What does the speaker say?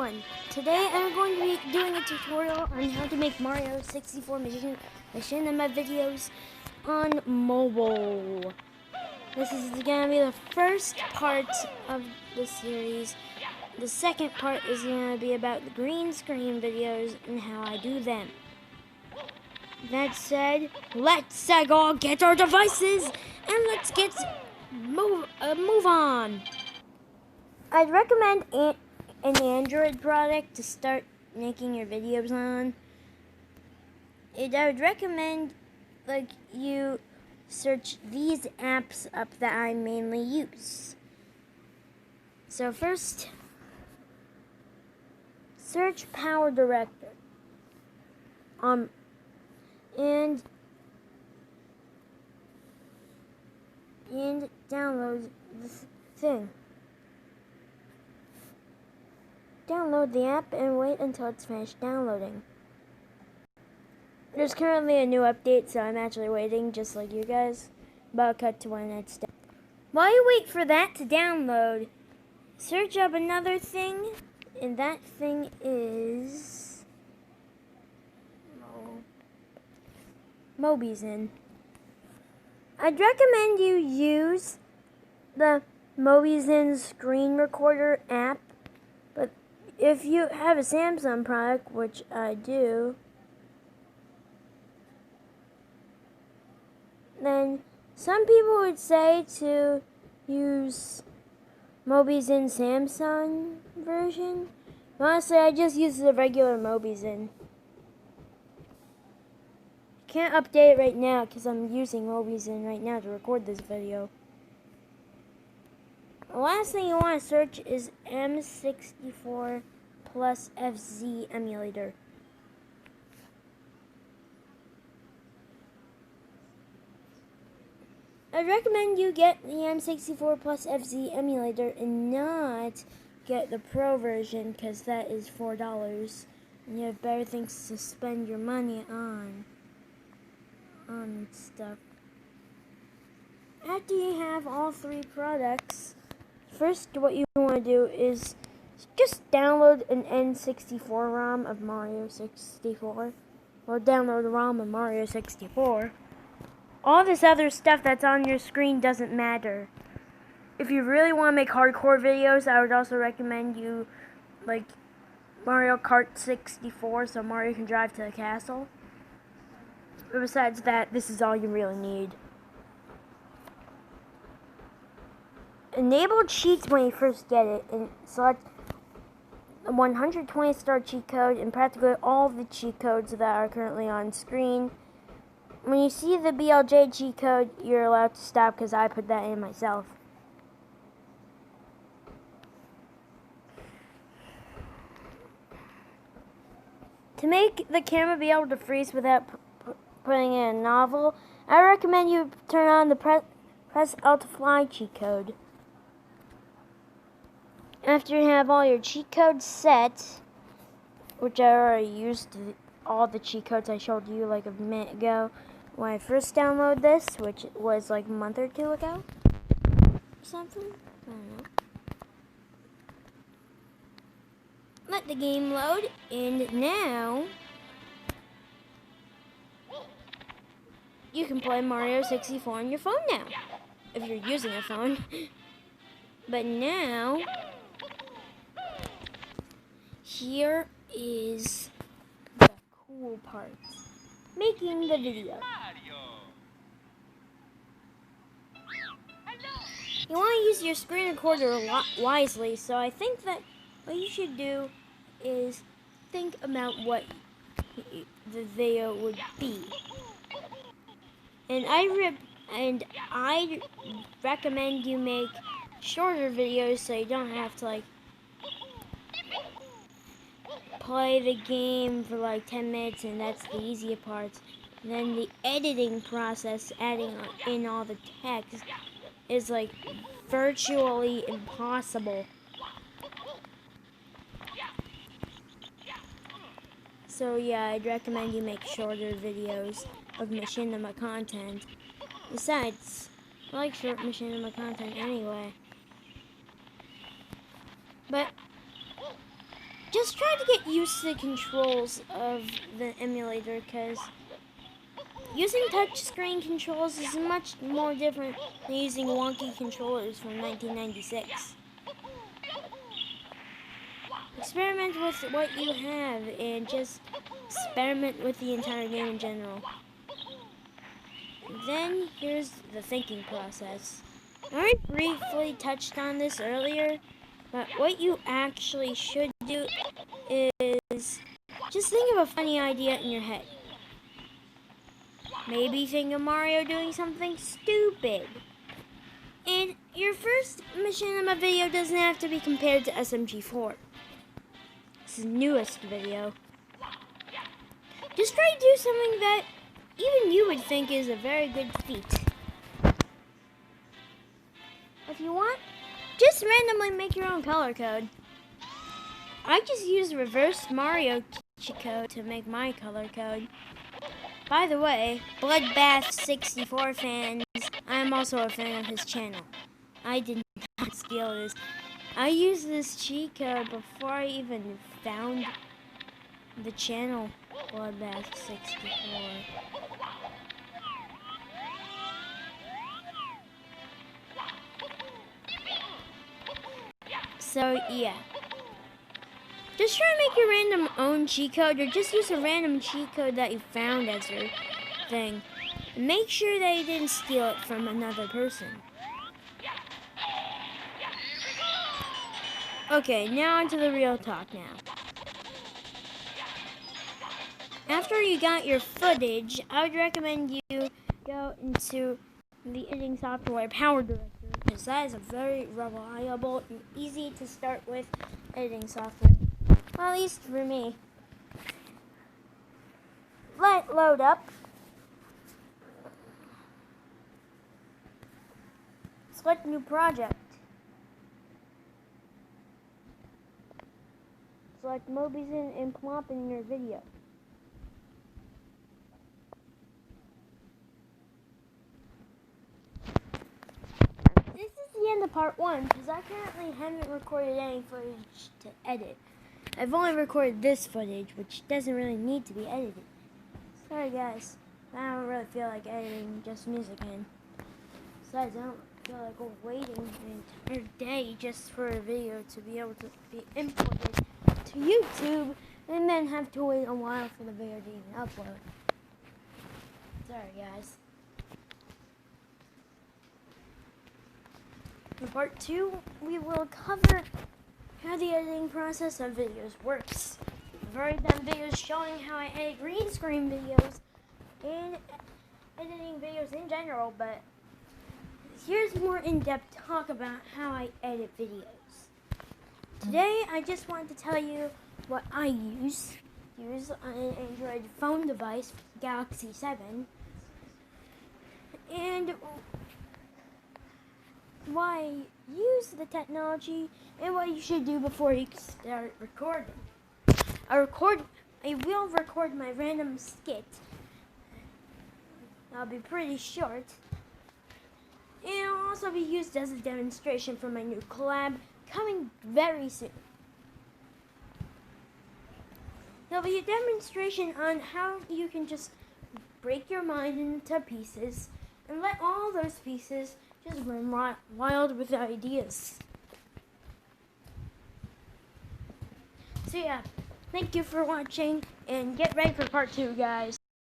everyone! Today I'm going to be doing a tutorial on how to make Mario 64 Machinima videos on mobile. This is going to be the first part of the series. The second part is going to be about the green screen videos and how I do them. That said, let's all get our devices and let's get move on. I'd recommend an Android product to start making your videos on. I would recommend you search these apps up that I mainly use. So first, search Power Director. And download this thing. Download the app and wait until it's finished downloading. There's currently a new update, so I'm actually waiting just like you guys. But I'll cut to when it's done. While you wait for that to download, search up another thing, and that thing is Mobizen. I'd recommend you use the Mobizen screen recorder app. But if you have a Samsung product, which I do, then some people would say to use Mobizen Samsung version. Honestly, I just use the regular Mobizen. Can't update it right now because I'm using Mobizen right now to record this video. The last thing you want to search is M64 plus FZ emulator. I'd recommend you get the M64 plus FZ emulator and not get the Pro version because that is $4 and you have better things to spend your money on stuff. After you have all three products, first what you want to do is just download an N64 ROM of Mario 64. Or download a ROM of Mario 64. All this other stuff that's on your screen doesn't matter. If you really want to make hardcore videos, I would also recommend you like Mario Kart 64 so Mario can drive to the castle. But besides that, this is all you really need. Enable cheats when you first get it and select the 120 star cheat code and practically all the cheat codes that are currently on screen. When you see the BLJ cheat code, you're allowed to stop because I put that in myself. To make the camera be able to freeze without putting in a novel, I recommend you turn on the press L to fly cheat code. After you have all your cheat codes set, which I already used all the cheat codes I showed you like a minute ago when I first downloaded this, which was like a month or two ago or something. I don't know. Let the game load, and now you can play Mario 64 on your phone now, if you're using a phone. But now, here is the cool part. Making the video. You want to use your screen recorder wisely, so I think that what you should do is think about what the video would be. And I recommend you make shorter videos so you don't have to play the game for 10 minutes, and that's the easier part. And then the editing process, adding in all the text, is virtually impossible. So yeah, I'd recommend you make shorter videos of Machinima content. Besides, I like short Machinima content anyway. But just try to get used to the controls of the emulator, because using touchscreen controls is much more different than using wonky controllers from 1996. Experiment with what you have and just experiment with the entire game in general. Then here's the thinking process. I already briefly touched on this earlier, but what you actually should do is just think of a funny idea in your head. Maybe think of Mario doing something stupid. And your first Machinima video doesn't have to be compared to SMG4. This is the newest video. Just try to do something that even you would think is a very good feat. If you want, just randomly make your own color code. I just used reverse Mario code to make my color code. By the way, Bloodbath64 fans, I am also a fan of his channel. I did not steal this. I used this cheat code before I even found the channel Bloodbath64. So yeah. Just try to make your random own cheat code, or just use a random cheat code that you found as your thing. Make sure that you didn't steal it from another person. Okay, now onto the real talk now. After you got your footage, I would recommend you go into the editing software Power Director, because that is a very reliable and easy to start with editing software. Well, at least for me. Let it load up. Select new project. Select Mobizen and plop in your video. This is the end of part 1, because I currently haven't recorded any footage to edit. I've only recorded this footage, which doesn't really need to be edited. Sorry guys, I don't really feel like editing just music in. Besides, I don't feel like waiting an entire day just for a video to be able to be imported to YouTube and then have to wait a while for the video to even upload. Sorry guys. In part 2, we will cover how the editing process of videos works. I've already done videos showing how I edit green screen videos and editing videos in general, but here's more in-depth talk about how I edit videos. Today, I just wanted to tell you what I use on an Android phone device, Galaxy 7, and why use the technology and what you should do before you start recording. I will record my random skit. That'll be pretty short. And it'll also be used as a demonstration for my new collab coming very soon. There'll be a demonstration on how you can just break your mind into pieces and let all those pieces just run wild with ideas. So yeah, thank you for watching, and get ready for part 2, guys.